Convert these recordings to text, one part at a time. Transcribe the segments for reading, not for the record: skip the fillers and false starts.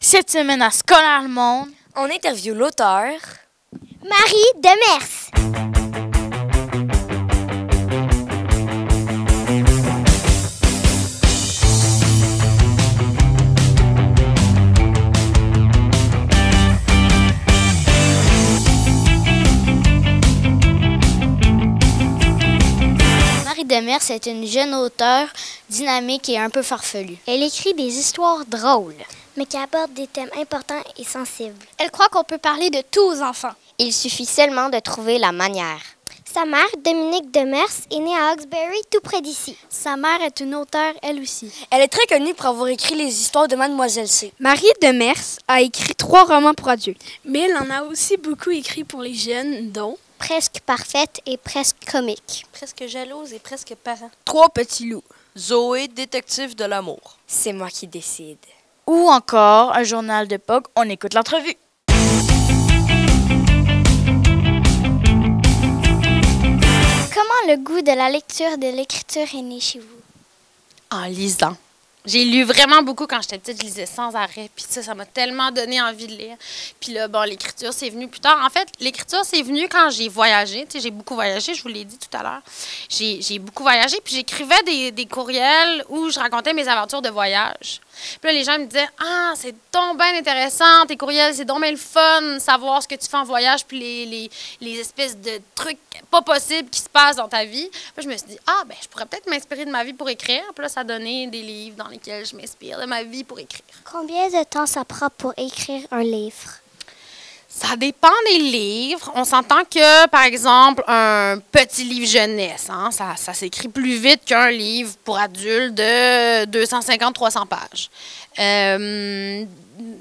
Cette semaine à Scolaire Le Monde, on interviewe l'auteur Marie Demers. Marie Demers est une jeune auteure dynamique et un peu farfelue. Elle écrit des histoires drôles, mais qui abordent des thèmes importants et sensibles. Elle croit qu'on peut parler de tout aux enfants. Il suffit seulement de trouver la manière. Sa mère, Dominique Demers, est née à Hawkesbury, tout près d'ici. Sa mère est une auteure, elle aussi. Elle est très connue pour avoir écrit les histoires de Mademoiselle C. Marie Demers a écrit 3 romans pour adultes, mais elle en a aussi beaucoup écrit pour les jeunes, dont Presque parfaite et presque comique. Presque jalouse et presque parent. 3 petits loups. Zoé, détective de l'amour. C'est moi qui décide. ou encore un journal d'époque, on écoute l'entrevue. Comment le goût de la lecture et de l'écriture est né chez vous? En lisant. J'ai lu vraiment beaucoup quand j'étais petite, je lisais sans arrêt. Puis ça m'a tellement donné envie de lire. Puis là, bon, l'écriture, c'est venu plus tard. En fait, l'écriture, c'est venu quand j'ai voyagé. Tu sais, j'ai beaucoup voyagé, je vous l'ai dit tout à l'heure. J'ai beaucoup voyagé, puis j'écrivais des courriels où je racontais mes aventures de voyage. Puis là, les gens me disaient « Ah, c'est donc bien intéressant, tes courriels, c'est donc bien le fun, savoir ce que tu fais en voyage, puis les espèces de trucs pas possibles qui se passent dans ta vie. » Puis je me suis dit « Ah, ben je pourrais peut-être m'inspirer de ma vie pour écrire. » Puis là, ça a donné des livres dans lesquels je m'inspire de ma vie pour écrire. Combien de temps ça prend pour écrire un livre? Ça dépend des livres. On s'entend que, par exemple, un petit livre jeunesse, hein, ça s'écrit plus vite qu'un livre pour adultes de 250-300 pages.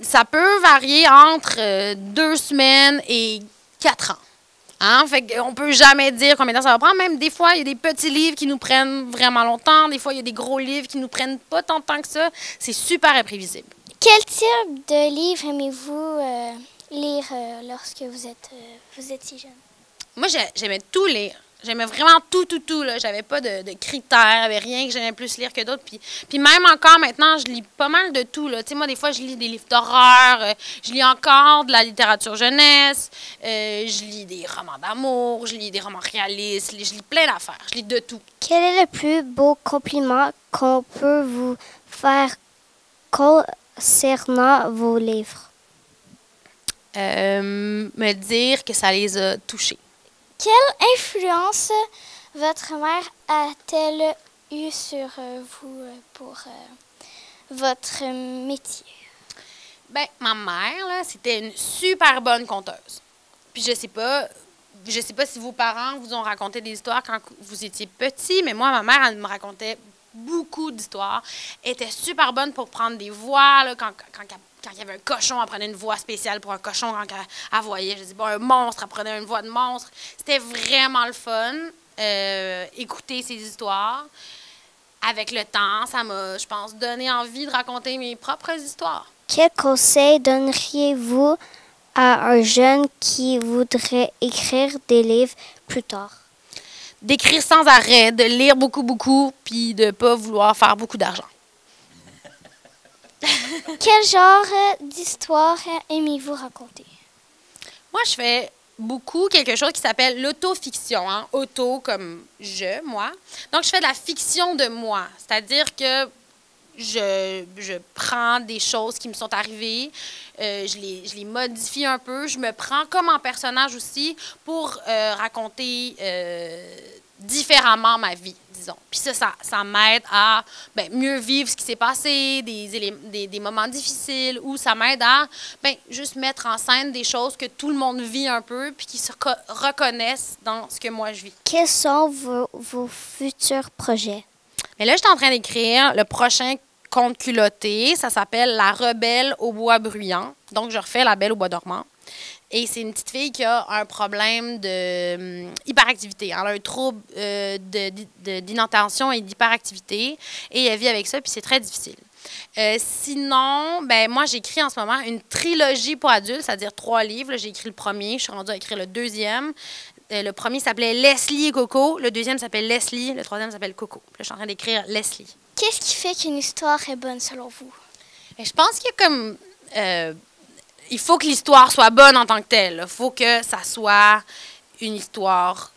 Ça peut varier entre 2 semaines et 4 ans. Hein? Fait qu'on peut jamais dire combien de temps ça va prendre. Même des fois, il y a des petits livres qui nous prennent vraiment longtemps. Des fois, il y a des gros livres qui nous prennent pas tant de temps que ça. C'est super imprévisible. Quel type de livre aimez-vous lire lorsque vous étiez jeune? Moi, j'aimais tout lire. J'aimais vraiment tout, là. J'avais pas de critères, j'avais rien que j'aimais plus lire que d'autres. Puis même encore maintenant, je lis pas mal de tout, là. Tu sais, moi, des fois, je lis des livres d'horreur, je lis encore de la littérature jeunesse, je lis des romans d'amour, je lis des romans réalistes, je lis plein d'affaires, je lis de tout. Quel est le plus beau compliment qu'on peut vous faire concernant vos livres? Me dire que ça les a touchés. Quelle influence votre mère a-t-elle eue sur vous pour votre métier? Bien, ma mère, là, c'était une super bonne conteuse. Puis je sais pas si vos parents vous ont raconté des histoires quand vous étiez petit, mais moi, ma mère, elle me racontait beaucoup d'histoires. Elle était super bonne pour prendre des voix, là, quand il y avait un cochon, elle prenait une voix spéciale pour un cochon quand elle voyait. Je dis, bon, un monstre, elle prenait une voix de monstre. C'était vraiment le fun, écouter ces histoires. Avec le temps, ça m'a, je pense, donné envie de raconter mes propres histoires. Quel conseil donneriez-vous à un jeune qui voudrait écrire des livres plus tard? D'écrire sans arrêt, de lire beaucoup, puis de ne pas vouloir faire beaucoup d'argent. Quel genre d'histoire aimez-vous raconter? Moi, je fais beaucoup quelque chose qui s'appelle l'autofiction. Hein? Auto comme je, moi. Donc, je fais de la fiction de moi. C'est-à-dire que je prends des choses qui me sont arrivées, je les modifie un peu, je me prends comme en personnage aussi pour raconter différemment ma vie, disons. Puis ça m'aide à mieux vivre ce qui s'est passé, des moments difficiles, ou ça m'aide à juste mettre en scène des choses que tout le monde vit un peu, puis qui se reconnaissent dans ce que moi je vis. Quels sont vos futurs projets? Mais là, je suis en train d'écrire le prochain conte culotté. Ça s'appelle La rebelle au bois bruyant. Donc, je refais La belle au bois dormant. Et c'est une petite fille qui a un problème de hyperactivité. Elle a un trouble d'inattention et d'hyperactivité. Et elle vit avec ça, puis c'est très difficile. Sinon, moi, j'écris en ce moment une trilogie pour adultes, c'est-à-dire 3 livres. J'ai écrit le premier, je suis rendue à écrire le deuxième. Le premier s'appelait Leslie et Coco. Le deuxième s'appelle Leslie. Le troisième s'appelle Coco. Là, je suis en train d'écrire Leslie. Qu'est-ce qui fait qu'une histoire est bonne selon vous? Je pense qu'il y a comme il faut que l'histoire soit bonne en tant que telle. Il faut que ça soit une histoire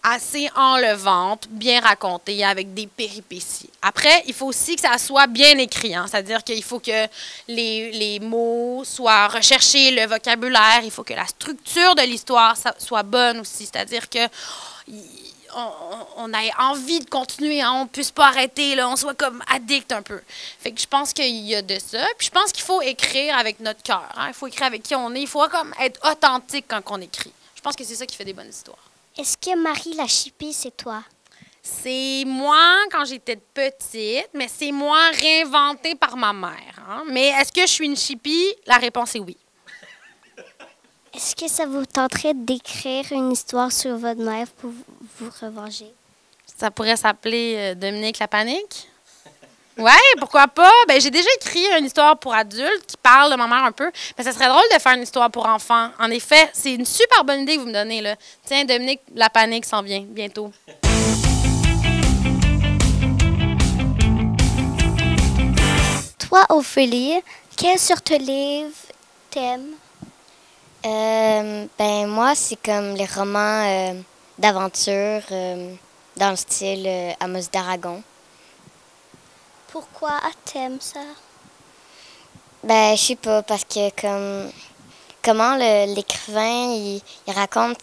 assez enlevante, bien racontée, avec des péripéties. Après, il faut aussi que ça soit bien écrit. Hein? C'est-à-dire qu'il faut que les mots soient recherchés, le vocabulaire, il faut que la structure de l'histoire soit bonne aussi. C'est-à-dire que on ait envie de continuer, hein? On ne puisse pas arrêter, là, on soit comme addict un peu. Fait que je pense qu'il y a de ça. Puis je pense qu'il faut écrire avec notre cœur. Hein? Il faut écrire avec qui on est. Il faut comme être authentique quand on écrit. Je pense que c'est ça qui fait des bonnes histoires. Est-ce que Marie la chipie, c'est toi? C'est moi quand j'étais petite, mais c'est moi réinventé par ma mère. Hein? Mais est-ce que je suis une chipie? La réponse est oui. Est-ce que ça vous tenterait d'écrire une histoire sur votre mère pour vous revenger? Ça pourrait s'appeler Dominique la panique? Ouais, pourquoi pas? Ben, j'ai déjà écrit une histoire pour adultes qui parle de ma mère un peu. Mais ça serait drôle de faire une histoire pour enfants. En effet, c'est une super bonne idée que vous me donnez, là. Tiens, Dominique la panique s'en vient bientôt. Toi, Ophélie, quelle sorte de livre t'aimes? Ben moi, c'est comme les romans d'aventure dans le style Amos d'Aragon. Pourquoi t'aimes ça? Ben, je sais pas, parce que comment l'écrivain, il raconte,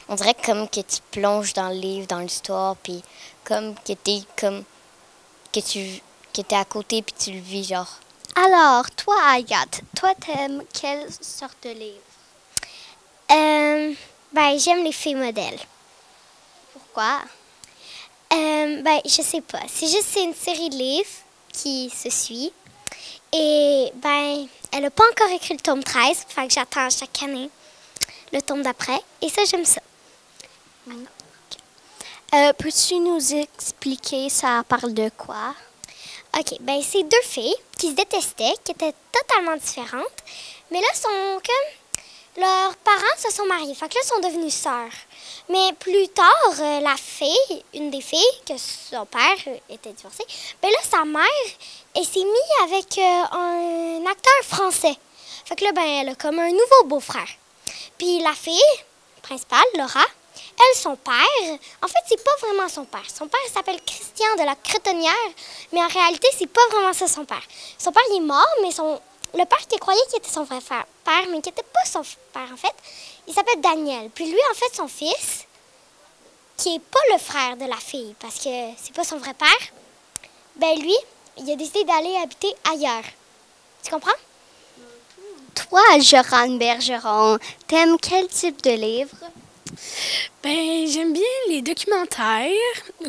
on dirait comme que tu plonges dans le livre, dans l'histoire, puis comme que t'es à côté, puis tu le vis, genre. Alors, toi, Agathe, toi, t'aimes quelle sorte de livre? Ben, j'aime les filles modèles. Pourquoi? Ben, je sais pas. C'est une série de livres qui se suit. Et, ben, elle a pas encore écrit le tome 13, fait que j'attends chaque année le tome d'après. Et ça, j'aime ça. Peux-tu nous expliquer ça parle de quoi? OK, ben, c'est deux filles qui se détestaient, qui étaient totalement différentes. Mais là, sont comme... Leurs parents se sont mariés, fait que là, ils sont devenus sœurs. Mais plus tard, la fille, une des filles, que son père était divorcé, ben là, sa mère, elle s'est mise avec un acteur français. Fait que là, ben, elle a comme un nouveau beau-frère. Puis la fille principale, Laura, elle, son père, en fait, c'est pas vraiment son père. Son père s'appelle Christian de la Cretonnière, mais en réalité, c'est pas vraiment ça, son père. Son père, il est mort, mais le père qui croyait qu'il était son vrai père, mais qui n'était pas son père, en fait, il s'appelle Daniel. Puis lui, en fait, son fils, qui n'est pas le frère de la fille, parce que c'est pas son vrai père, ben lui, il a décidé d'aller habiter ailleurs. Tu comprends? Toi, Joran Bergeron, t'aimes quel type de livre? Ben, j'aime bien les documentaires,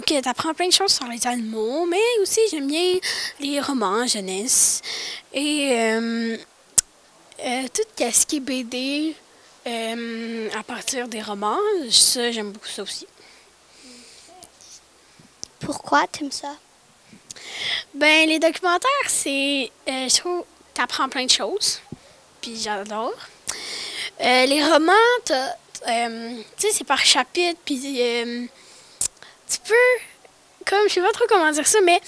que tu apprends plein de choses sur les animaux, mais aussi j'aime bien les romans jeunesse. Et tout ce qui est BD à partir des romans, ça, j'aime beaucoup ça aussi. Pourquoi t'aimes ça? Ben, les documentaires, je trouve, tu apprends plein de choses, puis j'adore. Les romans, tu sais, c'est par chapitre, puis tu peux, comme, je sais pas trop comment dire ça, mais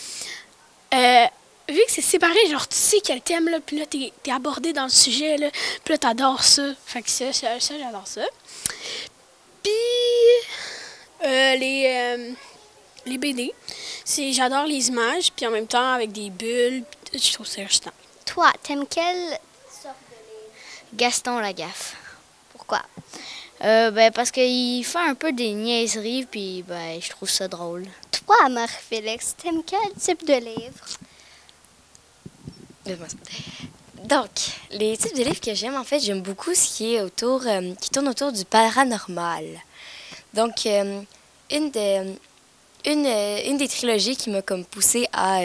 vu que c'est séparé, genre, tu sais quel thème, là, puis là, t'es abordé dans le sujet, là, puis là, t'adores ça. Fait que ça j'adore ça. Puis, les BD, j'adore les images, puis en même temps, avec des bulles, je trouve ça excitant. Toi, t'aimes quelle sorte de livre? Gaston Lagaffe. Pourquoi? Ben, parce qu'il fait un peu des niaiseries, puis ben, je trouve ça drôle. Toi, Marie-Félix, t'aimes quel type de livre? Donc, les types de livres que j'aime, en fait, j'aime beaucoup ce qui est qui tourne autour du paranormal. Donc, une des trilogies qui m'a comme poussée à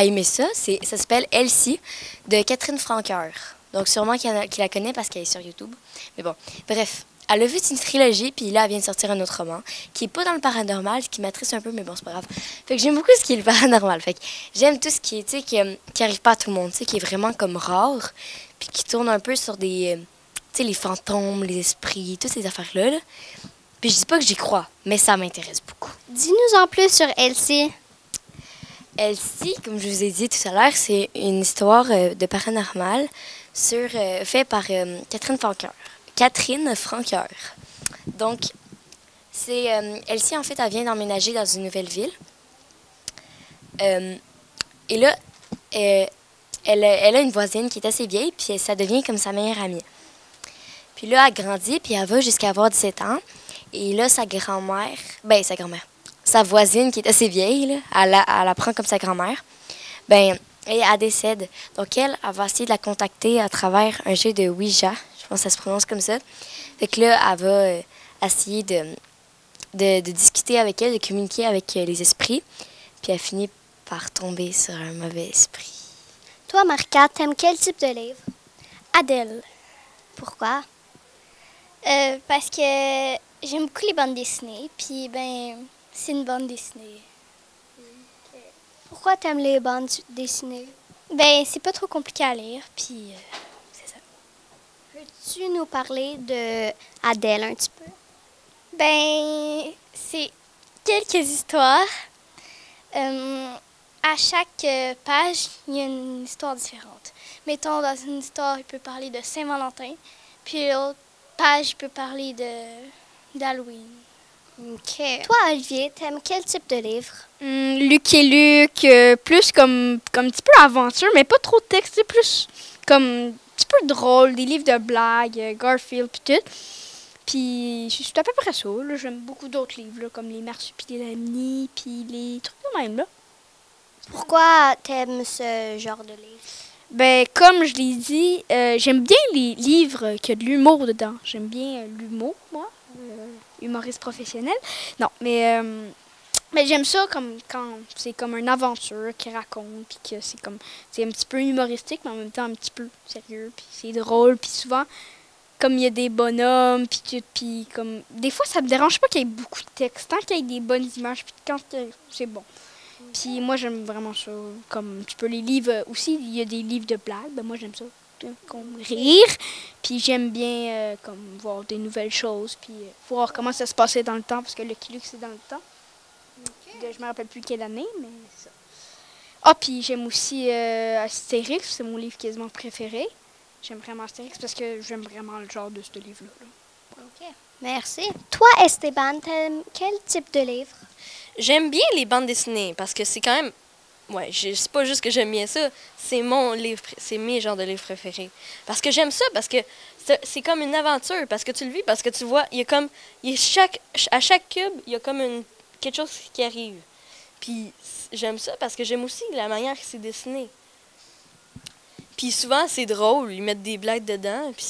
aimer ça, ça s'appelle Elsie de Catherine Francoeur. Donc, sûrement qu'il la connaît parce qu'elle est sur YouTube. Mais bon, bref. Elle a vu une trilogie, puis là, elle vient de sortir un autre roman qui n'est pas dans le paranormal, ce qui m'attriste un peu, mais bon, c'est pas grave. Fait que j'aime beaucoup ce qui est le paranormal. Fait que j'aime tout ce qui est, tu sais, qui arrive pas à tout le monde, tu sais, qui est vraiment comme rare, puis qui tourne un peu sur des, tu sais, les fantômes, les esprits, toutes ces affaires-là. Là. Puis je dis pas que j'y crois, mais ça m'intéresse beaucoup. Dis-nous en plus sur Elsie. Elsie, comme je vous ai dit tout à l'heure, c'est une histoire de paranormal fait par Catherine Franqueur. Donc, Elsie, en fait, elle vient d'emménager dans une nouvelle ville. Et là, elle a une voisine qui est assez vieille, puis ça devient comme sa meilleure amie. Puis là, elle grandit, puis elle va jusqu'à avoir 17 ans. Et là, sa voisine qui est assez vieille, là, elle la prend comme sa grand-mère, et elle décède. Donc elle va essayer de la contacter à travers un jeu de Ouija, je pense que ça se prononce comme ça. Fait que là, elle va essayer de discuter avec elle, de communiquer avec les esprits, puis elle finit par tomber sur un mauvais esprit. Toi, Marca, t'aimes quel type de livre? Adèle. Pourquoi? Parce que j'aime beaucoup les bandes dessinées, puis c'est une bande dessinée. Pourquoi t'aimes les bandes dessinées? C'est pas trop compliqué à lire, puis c'est ça. Peux-tu nous parler de Adèle un petit peu? C'est quelques histoires. À chaque page, il y a une histoire différente. Mettons, dans une histoire, il peut parler de Saint-Valentin, puis l'autre page, il peut parler d'Halloween. OK. Toi, Olivier, t'aimes quel type de livre? Lucky Luke, plus comme un petit peu aventure, mais pas trop de texte, c'est plus comme un petit peu drôle, des livres de blagues, Garfield, puis tout. Puis c'est à peu près ça. Là. J'aime beaucoup d'autres livres, là, comme les Marsupilami, puis les trucs de même, là. Pourquoi t'aimes ce genre de livre? Comme je l'ai dit, j'aime bien les livres qui ont de l'humour dedans. J'aime bien l'humour, moi, humoriste professionnel. Non, mais j'aime ça comme quand c'est comme une aventure qui raconte, puis que c'est un petit peu humoristique, mais en même temps un petit peu sérieux, puis c'est drôle, puis souvent, comme il y a des bonhommes, puis comme des fois, ça me dérange pas qu'il y ait beaucoup de texte, tant qu'il y ait des bonnes images, puis quand c'est bon. Puis moi, j'aime vraiment ça. Comme un petit peu les livres aussi, il y a des livres de blagues. Moi, j'aime ça, comme rire. Puis j'aime bien comme voir des nouvelles choses, puis voir comment ça se passait dans le temps, parce que Lucky Luke, c'est dans le temps. Okay. Je me rappelle plus quelle année, mais c'est ça. Ah, puis j'aime aussi Astérix, c'est mon livre quasiment préféré. J'aime vraiment Astérix parce que j'aime vraiment le genre de ce livre-là. OK. Merci. Toi, Esteban, t'aimes quel type de livre? J'aime bien les bandes dessinées parce que c'est quand même... Ouais, c'est pas juste que j'aime bien ça, c'est mon livre, c'est mes genres de livres préférés. Parce que j'aime ça, parce que c'est comme une aventure, parce que tu le vis, parce que tu vois, il y a comme... à chaque cube, il y a comme quelque chose qui arrive. Puis j'aime ça parce que j'aime aussi la manière que c'est dessiné. Puis souvent, c'est drôle, ils mettent des blagues dedans, puis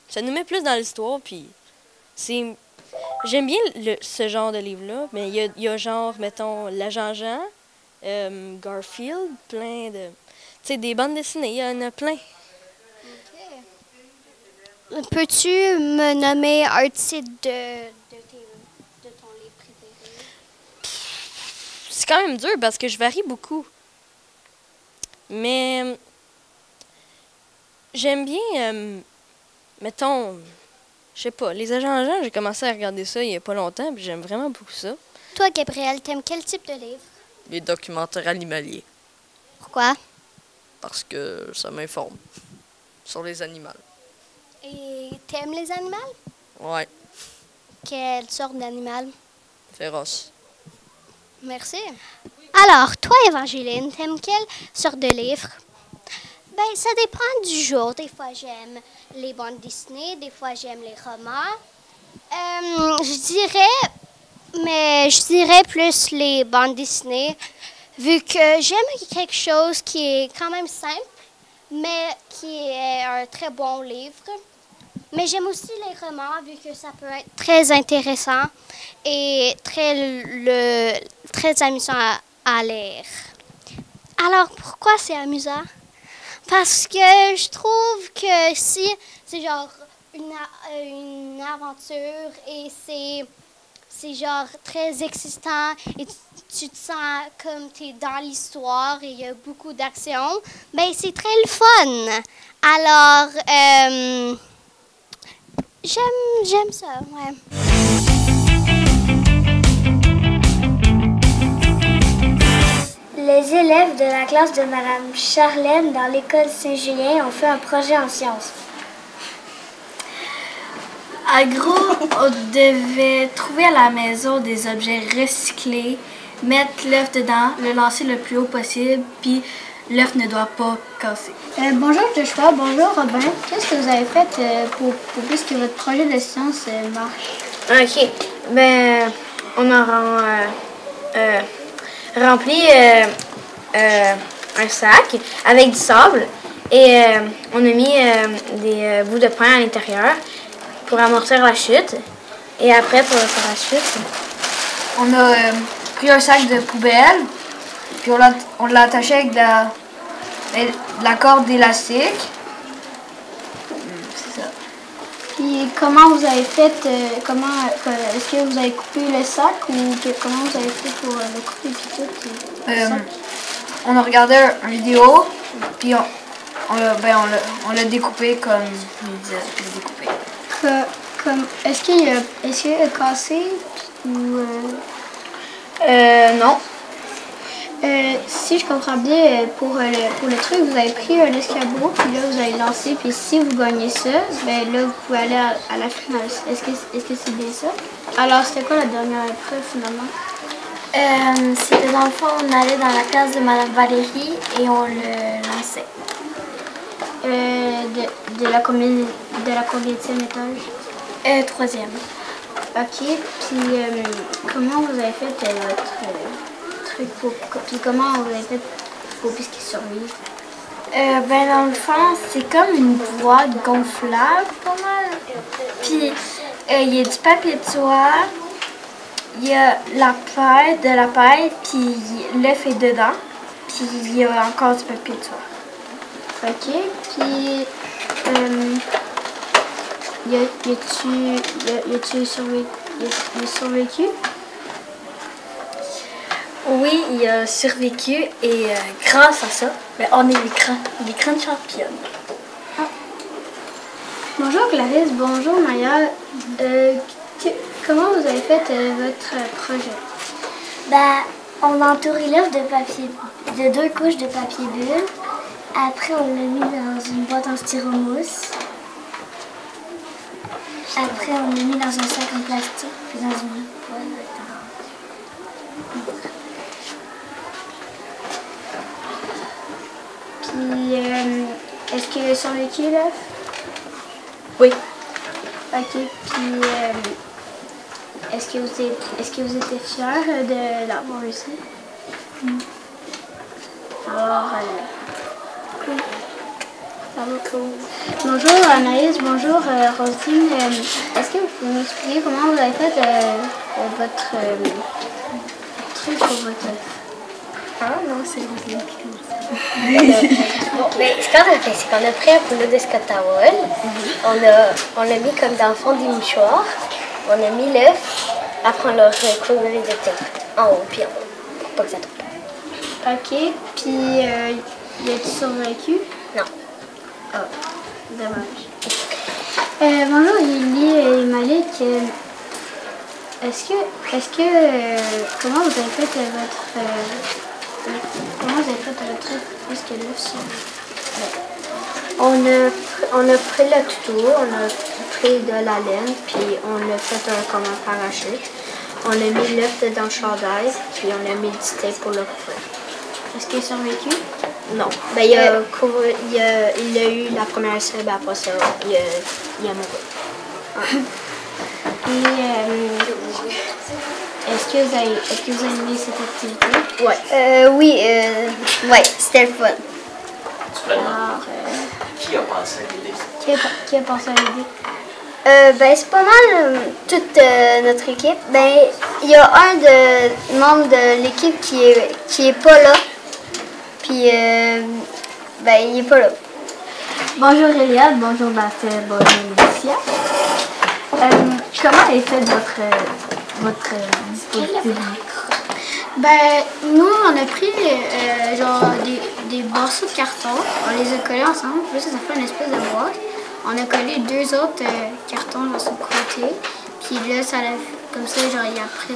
ça nous met plus dans l'histoire, puis c'est... J'aime bien ce genre de livre-là, mais il y a genre, mettons, l'agent Jean, Garfield, plein de... Tu sais, des bandes dessinées, il y en a plein. Okay. Peux-tu me nommer un titre de ton livre préféré? C'est quand même dur parce que je varie beaucoup. Mais j'aime bien, mettons... Je sais pas, les agents Jean, j'ai commencé à regarder ça il y a pas longtemps, puis j'aime vraiment beaucoup ça. Toi, Gabriel, t'aimes quel type de livre? Les documentaires animaliers. Pourquoi? Parce que ça m'informe sur les animaux. Et t'aimes les animaux? Ouais. Quelle sorte d'animal? Féroce. Merci. Alors, toi, Évangeline, t'aimes quelle sorte de livre? Ça dépend du jour. Des fois, j'aime les bandes dessinées, des fois, j'aime les romans. Je dirais plus les bandes dessinées, vu que j'aime quelque chose qui est quand même simple, mais qui est un très bon livre. Mais j'aime aussi les romans, vu que ça peut être très intéressant et très amusant à lire. Alors, pourquoi c'est amusant? Parce que je trouve que si c'est genre une aventure et c'est genre très excitant et tu te sens comme tu es dans l'histoire et il y a beaucoup d'action, c'est très le fun. Alors, j'aime ça, ouais. Les élèves de la classe de Madame Charlène dans l'école Saint-Julien ont fait un projet en sciences. En gros, on devait trouver à la maison des objets recyclés, mettre l'œuf dedans, le lancer le plus haut possible, puis l'œuf ne doit pas casser. Bonjour Joshua, bonjour Robin. Qu'est-ce que vous avez fait pour que votre projet de science marche? OK. Ben, on a rempli un sac avec du sable et on a mis des bouts de pain à l'intérieur pour amortir la chute. Et après, pour faire la chute, on a pris un sac de poubelle, puis on l'a attaché avec de la corde élastique. C'est ça. Puis comment vous avez fait, est-ce que vous avez coupé le sac ou comment vous avez fait pour le couper puis tout? On a regardé une vidéo, puis on l'a découpé comme il disait, découpé. Est-ce qu'il a cassé ou non. Si je comprends bien, pour le truc, vous avez pris un escabeau, puis là, vous avez lancé, puis si vous gagnez ça, ben là, vous pouvez aller à la finale. Est-ce que c'est bien ça? Alors, c'était quoi la dernière épreuve, finalement? C'était dans le fond, on allait dans la classe de Madame Valérie et on le lançait. De la combienième étage? 3e. OK. Puis, comment vous avez fait votre truc puis comment vous avez fait pour qu'ils survivent? Ben dans le fond, c'est comme une boîte gonflable, pas mal. Puis, il y a du papier de soie, il y a de la paille, puis l'œuf est dedans, puis il y a encore du papier de soie. OK. Puis, y a-tu survécu? Oui, il a survécu et grâce à ça, ben, on est les grandes championnes. Ah. Bonjour Clarisse, bonjour Maya. Comment vous avez fait votre projet? Ben, on a entouré l'œuf de 2 couches de papier bulle. Après, on l'a mis dans une boîte en styromousse. Après, on l'a mis dans un sac en plastique, puis dans une boîte. Puis, est-ce qu'il a survécu l'œuf? Oui. OK. Puis, est-ce que vous étiez fiers de l'avoir réussi? Alors, cool. Ça va, cool. Bonjour Anaïs, bonjour Rosine. Est-ce que vous pouvez m'expliquer comment vous avez fait votre truc pour votre œuf? Ah non, c'est Rosine qui commence. Bon, ben, ce qu'on a fait, c'est qu'on a pris un rouleau de Scott Towel. On l'a mis comme dans le fond des mouchoirs. On a mis l'œuf. Après, on l'a recouvert de tape en haut puis en bas, pour pas que ça tombe. OK. Puis, y a-t-il survécu? Non. Ah, dommage. Bonjour Lily et Malik. Comment vous avez fait votre truc puisque l'œuf survit? On a pris le tuto, on a pris de la laine, puis on a fait comme un parachute. On a mis l'œuf dans le chandail, puis on a mis du tape pour le couvrir. Est-ce qu'il a survécu? Non. Ben, il a eu la première essai, ben après ça, il a mouru. Ah. Et est-ce que vous avez aimé cette activité? Ouais. Oui, c'était le fun. Alors, qui a pensé à l'idée? Qui a pensé à l'idée? Ben, c'est pas mal toute notre équipe. Ben, il y a un membre de l'équipe qui est pas là. Puis, ben, il est pas là. Bonjour Eliade, bonjour Bastien, bonjour Lucia. Comment est fait votre dispositif? Ben, nous, on a pris genre des morceaux de carton, on les a collés ensemble, puis ça fait une espèce de boîte. On a collé 2 autres cartons dans son côté, puis là, ça l'a comme ça, genre, il y a pris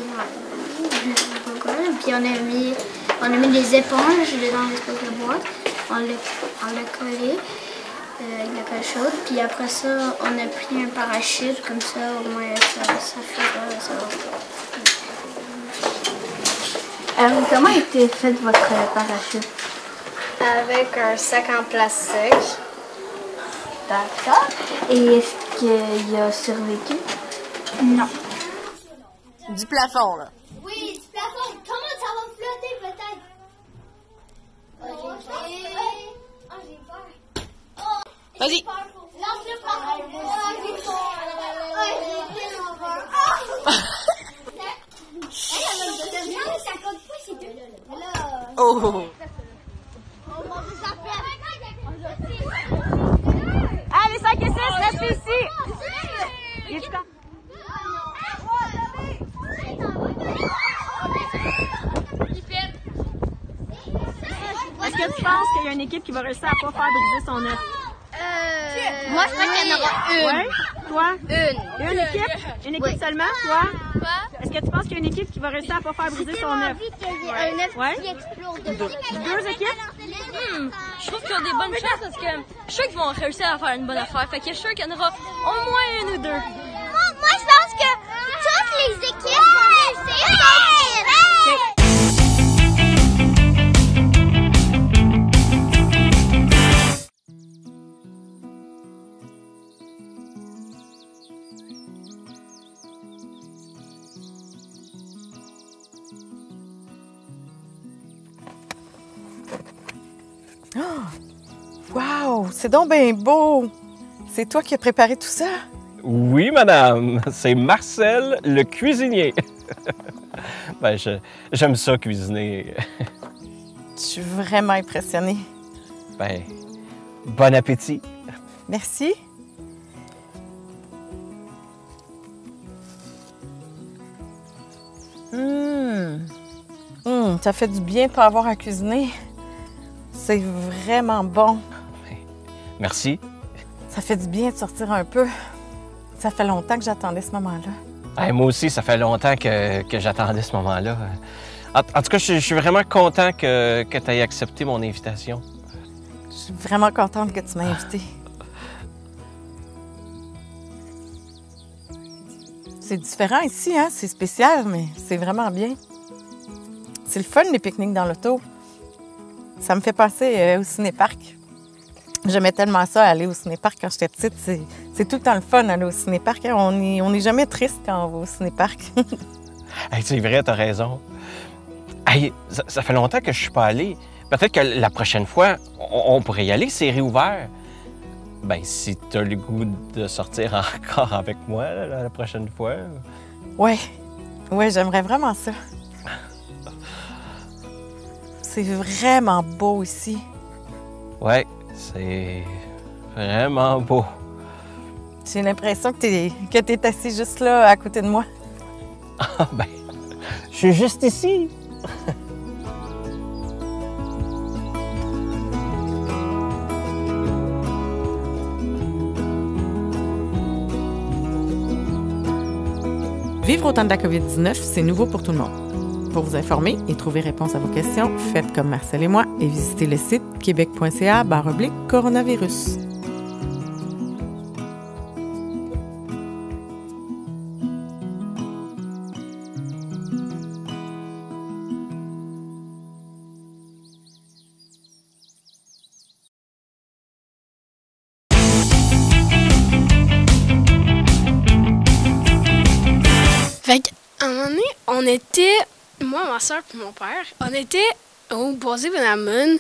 puis on a mis On a mis des éponges dans l'espèce de boîte. On l'a collé avec la colle chaude. Puis après ça, on a pris un parachute. Comme ça, au moins, ça fait ça. Alors, comment était fait votre parachute? Avec un sac en plastique. D'accord. Et est-ce qu'il a survécu? Non. Du plafond, là. Oui, du plafond. Comment ça va flotter peut-être? J'ai peur. Vas-y. Lance le plafond. J'ai peur. J'ai tellement peur. Ça compte pas, c'est que là. Oh! Allez, 5 et 6, restez ici! Est-ce que tu penses qu'il y a une équipe qui va réussir à pas faire briser son œuf? Moi, je pense qu'il y en aura une. Ouais? Toi? Une. Une équipe? Une équipe seulement? Toi? Est-ce que tu penses qu'il y a une équipe qui va réussir à pas faire briser son œuf? Un œuf Ouais? qui explose. Deux équipes? Je trouve qu'ils ont des bonnes chances parce que je suis sûr qu'ils vont réussir à faire une bonne affaire. Fait que je suis sûr qu'il y en aura au moins une ou deux. Moi, je pense que toutes les équipes vont réussir. Wow, c'est donc bien beau! C'est toi qui as préparé tout ça? Oui, madame. C'est Marcel, le cuisinier. Ben, j'aime ça, cuisiner. Je suis vraiment impressionnée. Ben, bon appétit. Merci. Ça fait du bien de pas avoir à cuisiner. C'est vraiment bon. Merci. Ça fait du bien de sortir un peu. Ça fait longtemps que j'attendais ce moment-là. Hey, moi aussi, ça fait longtemps que j'attendais ce moment-là. En tout cas, je suis vraiment content que tu aies accepté mon invitation. Je suis vraiment contente que tu m'aies invitée. C'est différent ici, hein? C'est spécial, mais c'est vraiment bien. C'est le fun, les pique-niques dans l'auto. Ça me fait penser au ciné-parc. J'aimais tellement ça, aller au ciné-parc quand j'étais petite. C'est tout le temps le fun, aller au ciné-parc. Hein? On n'est jamais triste quand on va au ciné-parc. Hey, c'est vrai, t'as raison. Hey, ça fait longtemps que je suis pas allé. Peut-être que la prochaine fois, on pourrait y aller, c'est réouvert. Ben, si t'as le goût de sortir encore avec moi la prochaine fois. Ouais, j'aimerais vraiment ça. C'est vraiment beau ici. Ouais, c'est vraiment beau. J'ai l'impression que t'es assis juste là, à côté de moi. Ah ben, je suis juste ici. Vivre au temps de la COVID-19, c'est nouveau pour tout le monde. Pour vous informer et trouver réponse à vos questions, faites comme Marcel et moi et visitez le site québec.ca/coronavirus. Fait qu'à un moment donné, on était, moi, ma soeur et mon père, on était au boisé Bonamon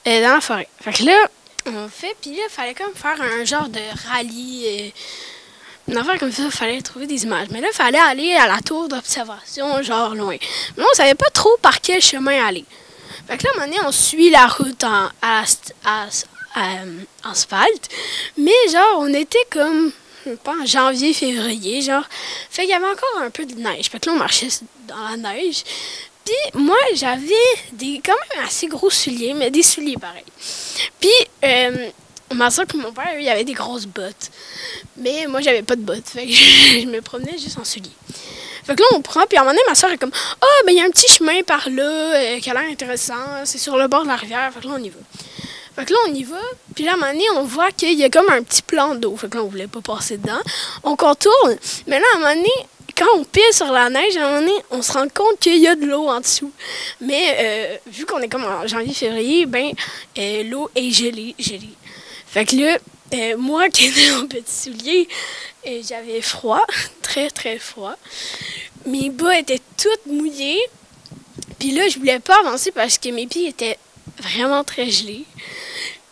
dans la forêt. Fait que là, on fait, puis là, il fallait comme faire un genre de rallye, une affaire comme ça, il fallait trouver des images. Mais là, il fallait aller à la tour d'observation, genre loin. Mais on savait pas trop par quel chemin aller. Fait que là, à un moment donné, on suit la route en asphalte, mais genre, on était comme... je pense, en janvier, février, genre. Fait qu'il y avait encore un peu de neige. Fait que là, on marchait dans la neige. Puis moi, j'avais quand même assez gros souliers, mais des souliers pareils. Puis ma soeur et mon père, eux, ils avaient des grosses bottes. Mais moi, j'avais pas de bottes. Fait que je me promenais juste en souliers. Fait que là, on prend, puis à un moment donné, ma soeur est comme « Ah, ben il y a un petit chemin par là qui a l'air intéressant, c'est sur le bord de la rivière. » Fait que là, on y va. Fait que là, on y va, puis là, à un moment donné, on voit qu'il y a comme un petit plan d'eau. Fait que là, on voulait pas passer dedans. On contourne, mais là, à un moment donné, quand on pile sur la neige, à un moment donné, on se rend compte qu'il y a de l'eau en dessous. Mais vu qu'on est comme en janvier-février, ben l'eau est gelée. Fait que là, moi qui étais en petits souliers, j'avais froid, très, très froid. Mes bas étaient tous mouillés. Puis là, je voulais pas avancer parce que mes pieds étaient vraiment très gelés.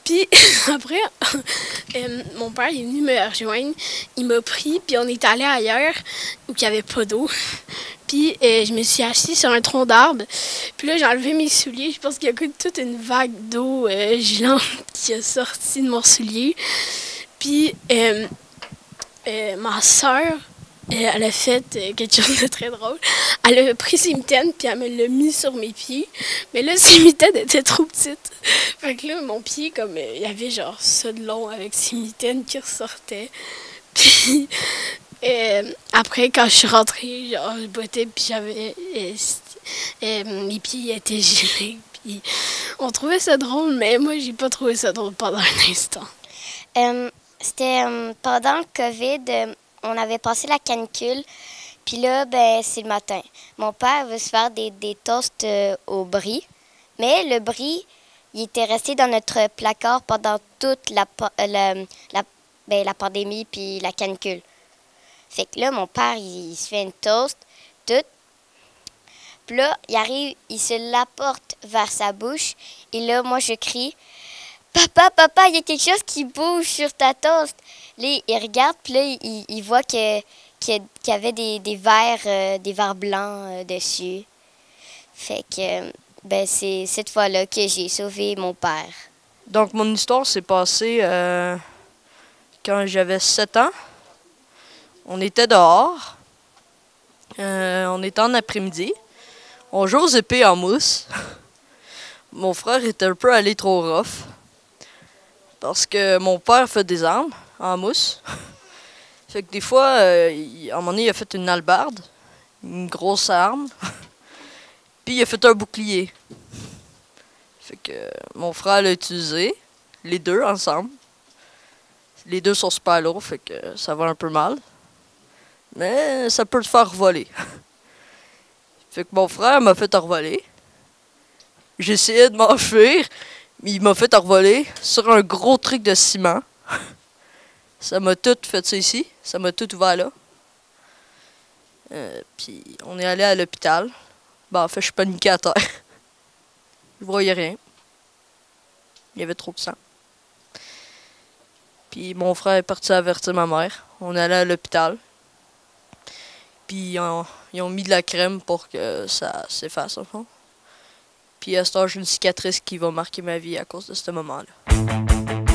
Puis après, mon père est venu me rejoindre. Il m'a pris, puis on est allé ailleurs où il n'y avait pas d'eau. Puis je me suis assise sur un tronc d'arbre. Puis là, j'ai enlevé mes souliers. Je pense qu'il y a toute une vague d'eau gelante qui a sorti de mon soulier. Puis ma soeur, elle a fait quelque chose de très drôle. Elle a pris ses mitaines puis elle me l'a mis sur mes pieds. Mais là, ses mitaines étaient trop petites. Fait que là, mon pied, comme il y avait genre ça de long avec ses mitaines qui ressortaient. Puis après, quand je suis rentrée, genre, je bottais puis j'avais... mes pieds étaient gelés. Puis on trouvait ça drôle, mais moi, j'ai pas trouvé ça drôle pendant un instant. C'était pendant le COVID... on avait passé la canicule, puis là, ben, c'est le matin. Mon père veut se faire des toasts au brie, mais le brie, il était resté dans notre placard pendant toute la pandémie puis la canicule. Fait que là, mon père, il se fait une toast, tout. Puis là, il arrive, il se l'apporte vers sa bouche, et là, moi, je crie « Papa, papa, il y a quelque chose qui bouge sur ta toast! » Là, il regarde, puis là, il voit qu'il y avait des verres blancs dessus. Fait que, ben, c'est cette fois-là que j'ai sauvé mon père. Donc, mon histoire s'est passée quand j'avais 7 ans. On était dehors. On était en après-midi. On jouait aux épées en mousse. Mon frère était un peu allé trop rough. Parce que mon père fait des armes en mousse. Fait que des fois, à un moment donné, il a fait une hallebarde, une grosse arme. Puis il a fait un bouclier. Fait que mon frère l'a utilisé, les deux ensemble. Les deux sont super lourds, fait que ça va un peu mal. Mais ça peut te faire voler. Fait que mon frère m'a fait envoler. J'ai essayé de m'enfuir. Il m'a fait envoler sur un gros truc de ciment. Ça m'a tout fait ça ici. Ça m'a tout ouvert là. Puis on est allé à l'hôpital. Ben, en fait, je suis paniqué à terre. Je voyais rien. Il y avait trop de sang. Puis mon frère est parti avertir ma mère. On est allé à l'hôpital. Puis ils ont mis de la crème pour que ça s'efface au fond. Puis à ce temps, j'ai une cicatrice qui va marquer ma vie à cause de ce moment-là.